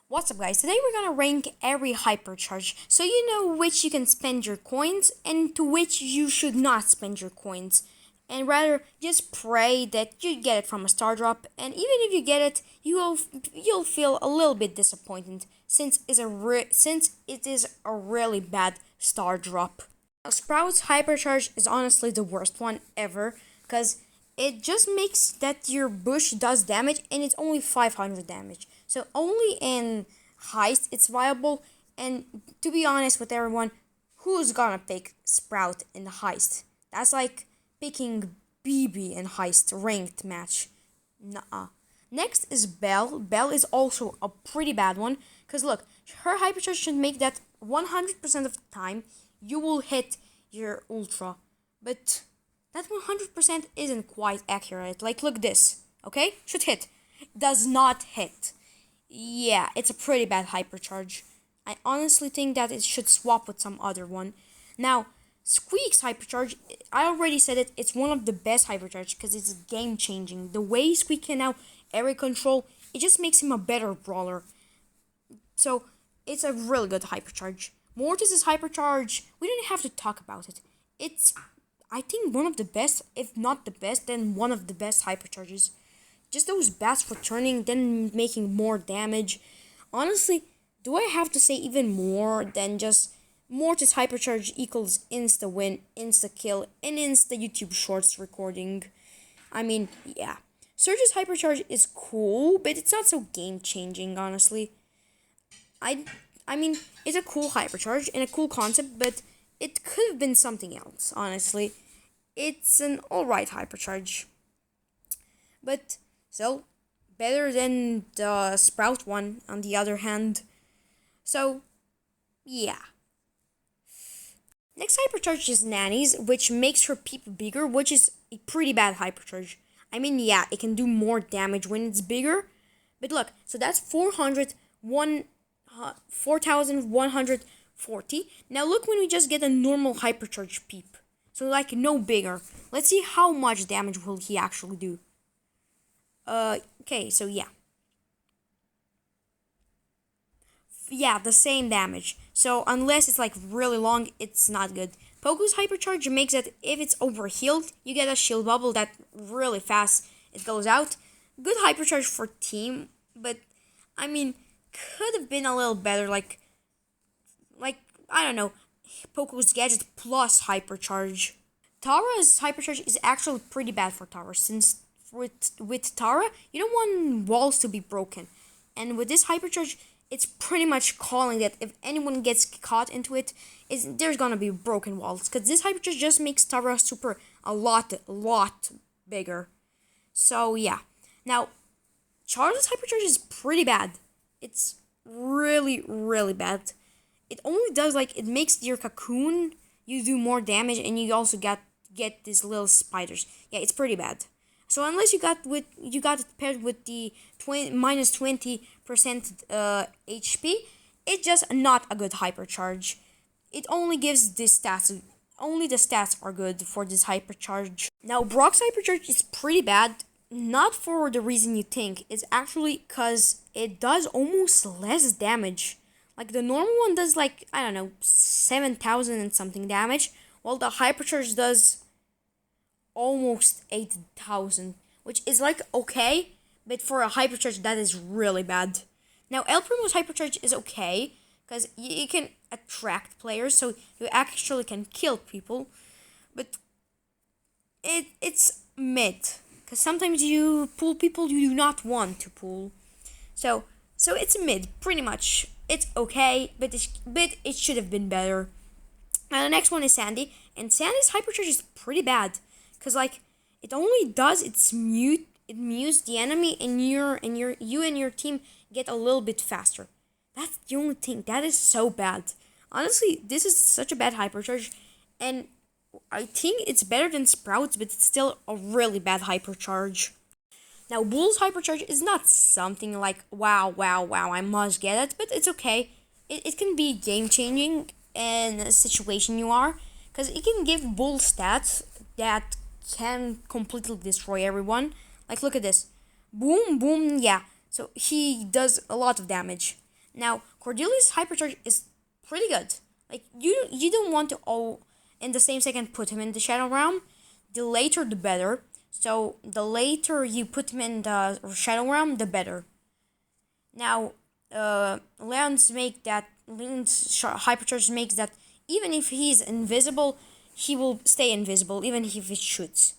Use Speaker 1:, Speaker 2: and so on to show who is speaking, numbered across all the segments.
Speaker 1: What's up, guys? Today we're gonna rank every hypercharge so you know which you can spend your coins and to which you should not spend your coins, and rather just pray that you get it from a star drop. And even if you get it, you'll feel a little bit disappointed since it is a really bad star drop. Now, Sprout's hypercharge is honestly the worst one ever because it just makes that your bush does damage and it's only 500 damage. So only in heist it's viable, and to be honest with everyone, who's gonna pick Sprout in the heist? That's like picking BB in heist ranked match. Nuh-uh. Next is Belle. Belle is also a pretty bad one because look, her hypercharge should make that 100% of the time you will hit your ultra, but that 100% isn't quite accurate. Like, look this, okay? Should hit. Does not hit. Yeah, it's a pretty bad hypercharge. I honestly think that it should swap with some other one. Now, Squeak's hypercharge, I already said it, it's one of the best hypercharge because it's game changing. The way Squeak can now area control, it just makes him a better brawler. So, it's a really good hypercharge. Mortis's hypercharge, we don't have to talk about it. It's, I think, one of the best, if not the best, then one of the best hypercharges. Just those bats returning, then making more damage. Honestly, do I have to say even more than just Mortis hypercharge equals insta win, insta kill, and insta YouTube Shorts recording? I mean, yeah. Surge's hypercharge is cool, but it's not so game changing, honestly. I mean, it's a cool hypercharge and a cool concept, but it could have been something else, honestly. It's an alright hypercharge. But still, better than the Sprout one, on the other hand. So, yeah. Next hypercharge is Nanny's, which makes her peep bigger, which is a pretty bad hypercharge. I mean, yeah, it can do more damage when it's bigger. But look, so that's 4,140. Now look when we just get a normal hypercharge peep. So like no bigger. Let's see how much damage will he actually do. Okay, so yeah. Yeah, the same damage. So unless it's like really long, it's not good. Poco's hypercharge makes it if it's overhealed, you get a shield bubble that really fast it goes out. Good hypercharge for team, but I mean, could have been a little better. Like I don't know, Poco's gadget plus hypercharge. Tara's hypercharge is actually pretty bad for Tara since with Tara you don't want walls to be broken, and with this hypercharge it's pretty much calling that if anyone gets caught into it, there's gonna be broken walls because this hypercharge just makes Tara super a lot bigger. So yeah, now Charles' hypercharge is pretty bad. It's really bad. It only does like it makes your cocoon you do more damage, and you also get these little spiders. Yeah, it's pretty bad. So unless you got it paired with the minus 20% HP, it's just not a good hypercharge. It only gives this stats. Only the stats are good for this hypercharge. Now Brock's hypercharge is pretty bad. Not for the reason you think. It's actually because it does almost less damage. Like the normal one does like, I don't know, 7,000 and something damage, while the hypercharge does almost 8,000, which is like okay, but for a hypercharge that is really bad. Now El Primo's hypercharge is okay because you can attract players, so you actually can kill people, but it's mid because sometimes you pull people you do not want to pull. So it's mid pretty much. It's okay, but it should have been better. Now the next one is Sandy, and Sandy's hypercharge is pretty bad. Cause like it only does its mute. It mutes the enemy, and you and your team get a little bit faster. That's the only thing. That is so bad. Honestly, this is such a bad hypercharge, and I think it's better than Sprouts, but it's still a really bad hypercharge. Now Bull's hypercharge is not something like wow, I must get it, but it's okay. It can be game changing in a situation you are, because it can give Bull stats that can completely destroy everyone. Like look at this. Boom, boom, yeah. So he does a lot of damage. Now, Cordelia's hypercharge is pretty good. Like, you don't want to all in the same second put him in the Shadow Realm. The later, the better. So, the later you put him in the Shadow Realm, the better. Now, Leon's hypercharge makes that even if he's invisible, he will stay invisible, even if he shoots.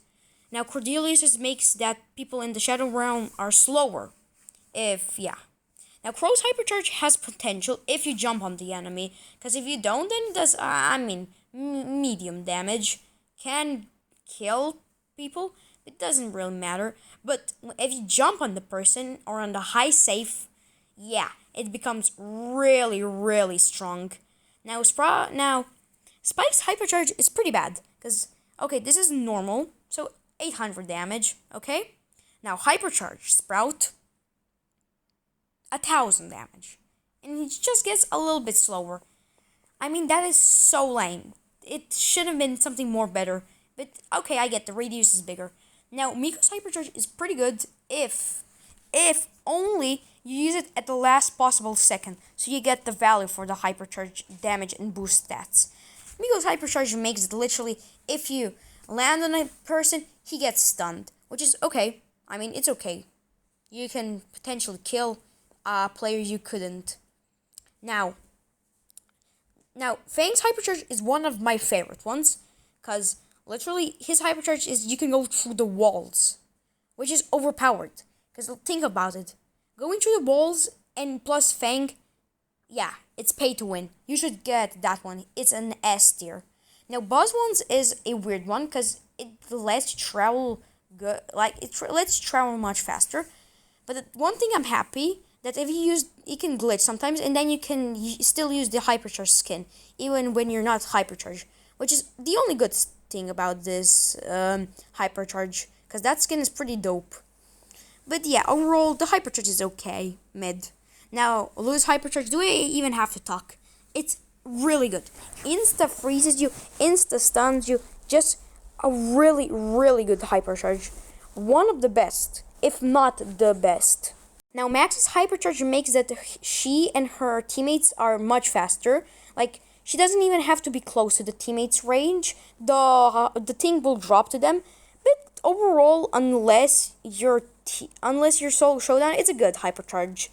Speaker 1: Now, Cordelius makes that people in the Shadow Realm are slower. Now, Crow's hypercharge has potential if you jump on the enemy, because if you don't, then it does, medium damage. Can kill people, it doesn't really matter. But if you jump on the person or on the high safe, it becomes really, really strong. Now, Spike's hypercharge is pretty bad, because, this is normal, so 800 damage, okay? Now, hypercharge Sprout, 1000 damage. And he just gets a little bit slower. I mean, that is so lame. It should have been something more better. But, I get the radius is bigger. Now, Miko's hypercharge is pretty good if only you use it at the last possible second. So you get the value for the hypercharge damage and boost stats. Miko's hypercharge makes it literally, if you land on a person, he gets stunned. Which is okay. I mean, it's okay. You can potentially kill a player you couldn't. Now, Fang's hypercharge is one of my favorite ones, because literally his hypercharge is you can go through the walls, which is overpowered. Because think about it, going through the walls and plus Fang, it's pay to win. You should get that one. It's an S tier. Now, Buzz ones is a weird one because it lets you travel good, lets you travel much faster. But the one thing I'm happy that if you use, it can glitch sometimes, and then you can still use the hypercharge skin, even when you're not hypercharged, which is the only good thing about this hypercharge, because that skin is pretty dope. But overall, the hypercharge is okay, mid. Now, Lou's hypercharge, do I even have to talk? It's really good. Insta freezes you, insta stuns you, just a really, really good hypercharge. One of the best, if not the best. Now, Max's hypercharge makes that she and her teammates are much faster. Like, she doesn't even have to be close to the teammates' range. The thing will drop to them. But overall, unless you're solo showdown, it's a good hypercharge.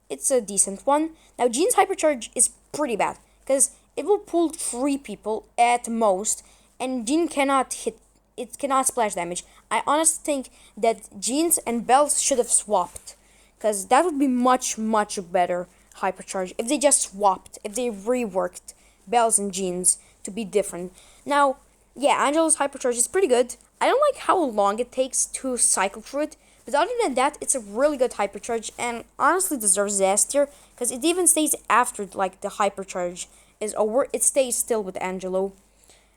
Speaker 1: It's a decent one. Now, Jean's hypercharge is pretty bad, because it will pull 3 people at most, and Jean cannot splash damage. I honestly think that Jean's and Belle's should have swapped, because that would be much, much better hypercharge if they just swapped, if they reworked Belle's and Jean's to be different. Now, Angela's hypercharge is pretty good. I don't like how long it takes to cycle through it, but other than that, it's a really good hypercharge and honestly deserves the S tier, because it even stays after the hypercharge is over. It stays still with Angelo,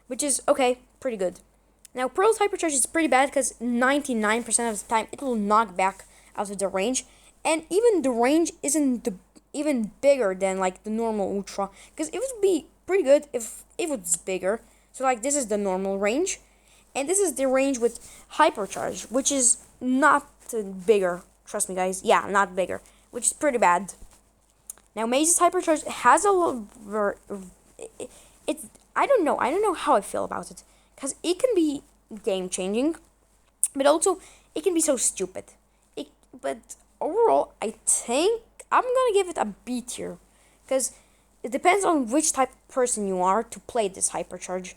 Speaker 1: which is okay, pretty good. Now, Pearl's hypercharge is pretty bad because 99% of the time it will knock back out of the range, and even the range isn't even bigger than the normal Ultra, because it would be pretty good if it was bigger. So this is the normal range, and this is the range with hypercharge, which is not bigger. Trust me, guys. Not bigger, which is pretty bad. Now, Maze's hypercharge has a little. I don't know how I feel about it, because it can be game changing, but also it can be so stupid. But overall, I think I'm gonna give it a B tier, because it depends on which type of person you are to play this hypercharge.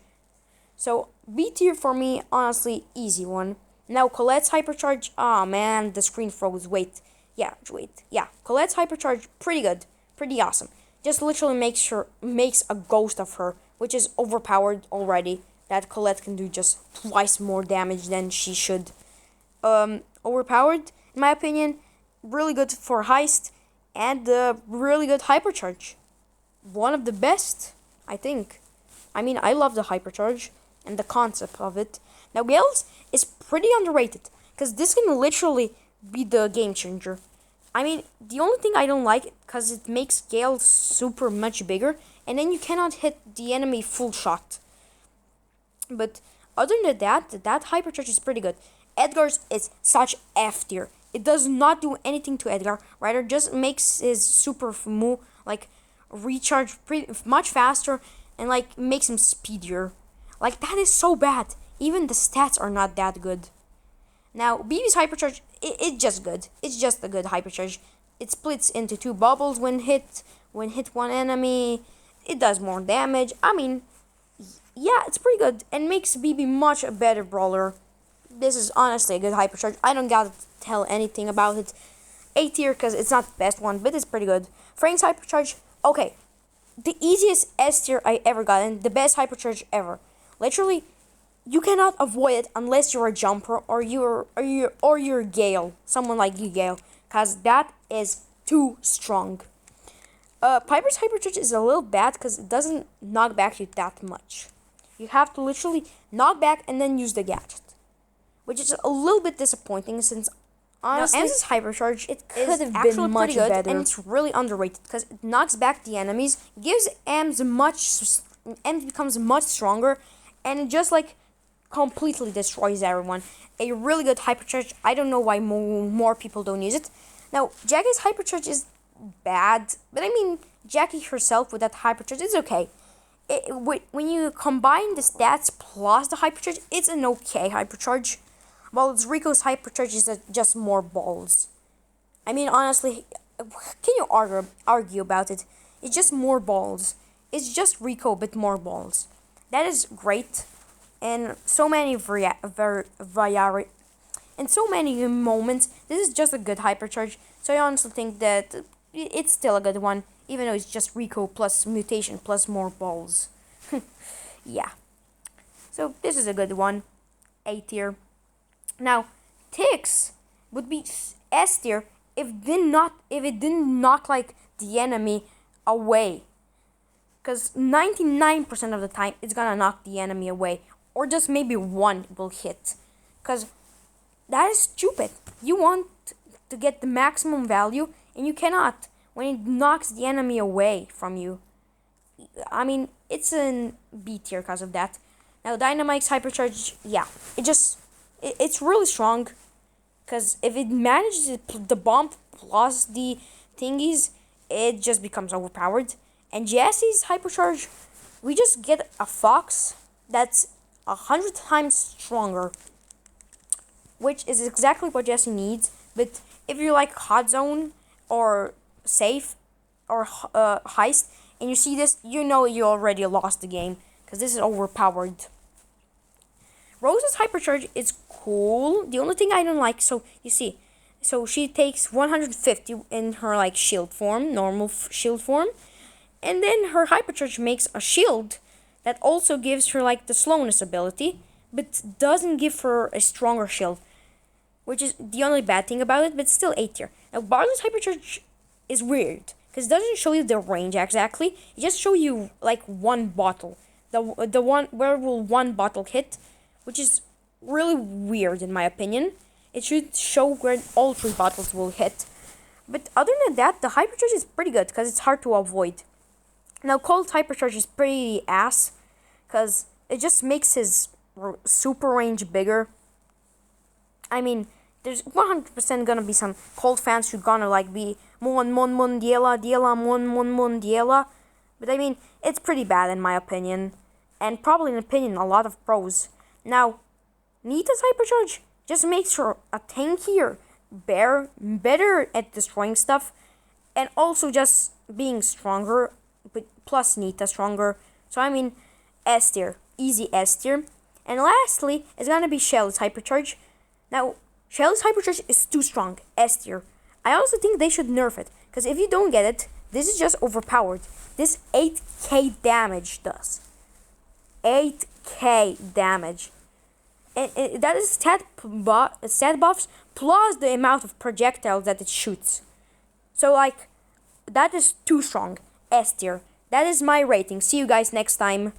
Speaker 1: So B tier for me, honestly, easy one. Now, Colette's hypercharge, man, the screen froze. Wait. Colette's hypercharge, pretty good, pretty awesome. Just literally makes a ghost of her, which is overpowered already. That Colette can do just twice more damage than she should. Overpowered, in my opinion, really good for heist, and really good hypercharge. One of the best, I think. I mean, I love the hypercharge and the concept of it. Now, Gale's is pretty underrated, because this can literally be the game changer. I mean, the only thing I don't like, because it makes Gale super much bigger, and then you cannot hit the enemy full shot. But other than that hypercharge is pretty good. Edgar's is such F tier. It does not do anything to Edgar. Rather, just makes his super move like recharge much faster and like makes him speedier. Like that is so bad. Even the stats are not that good. Now BB's hypercharge, it's just good. It's just a good hypercharge. It splits into 2 bubbles when hit one enemy. It does more damage. I mean, yeah, it's pretty good and makes BB much a better brawler. This is honestly a good hypercharge. I don't gotta tell anything about it. A tier because it's not the best one, but it's pretty good. Frank's hypercharge, okay, the easiest S tier I ever got and the best hypercharge ever. Literally, you cannot avoid it unless you're a jumper or you're Gale, someone like you, Gale, cause that is too strong. Piper's hypercharge is a little bad because it doesn't knock back you that much. You have to literally knock back and then use the gadget, which is a little bit disappointing since honestly, Em's hypercharge it could have been much better, and it's really underrated because it knocks back the enemies, gives Em's becomes much stronger, and it just like completely destroys everyone. A really good hypercharge. I don't know why more people don't use it. Now Jackie's hypercharge is bad, but I mean Jackie herself with that hypercharge is okay. When you combine the stats plus the hypercharge, it's an okay hypercharge. While it's Rico's hypercharge is just more balls. I mean, honestly, can you argue about it? It's just more balls. It's just Rico, but more balls. That is great, and so many in so many moments, this is just a good hypercharge. So I honestly think that it's still a good one, even though it's just Rico plus mutation plus more balls. Yeah. So this is a good one. A tier. Now, Tix would be S tier if it didn't knock like the enemy away. Cause 99% of the time it's gonna knock the enemy away, or just maybe one will hit. Cause that is stupid. You want to get the maximum value, and you cannot when it knocks the enemy away from you. I mean, it's an B tier because of that. Now, Dynamite's hypercharge, yeah, it's really strong, because if it manages the bomb plus the thingies, it just becomes overpowered. And Jesse's hypercharge, we just get a fox that's 100 times stronger, which is exactly what Jesse needs. But if you're like hot zone or safe or heist and you see this, you know you already lost the game because this is overpowered. Rose's hypercharge is cool. The only thing I don't like, so you see, so she takes 150 in her like shield form, normal shield form, and then her hypercharge makes a shield that also gives her like the slowness ability, but doesn't give her a stronger shield, which is the only bad thing about it, but still A tier. Now Barley's hypercharge is weird because it doesn't show you the range exactly. It just shows you like one bottle, the one where will one bottle hit, which is really weird in my opinion. It should show where all 3 bottles will hit. But other than that, the hypercharge is pretty good because it's hard to avoid. Now Cold's hypercharge is pretty ass because it just makes his super range bigger. I mean, there's 100% gonna be some Cold fans who gonna like be mon diela. But I mean, it's pretty bad in my opinion, and probably in opinion a lot of pros. Now, Nita's hypercharge just makes her a tankier, better at destroying stuff, and also just being stronger, but plus Nita stronger. So I mean, S tier, easy S tier. And lastly, it's gonna be Shelly's hypercharge. Now, Shelly's hypercharge is too strong, S tier. I also think they should nerf it, because if you don't get it, this is just overpowered. This 8k damage does. 8k damage. And that is stat buffs plus the amount of projectiles that it shoots. So like, that is too strong. S tier. That is my rating. See you guys next time.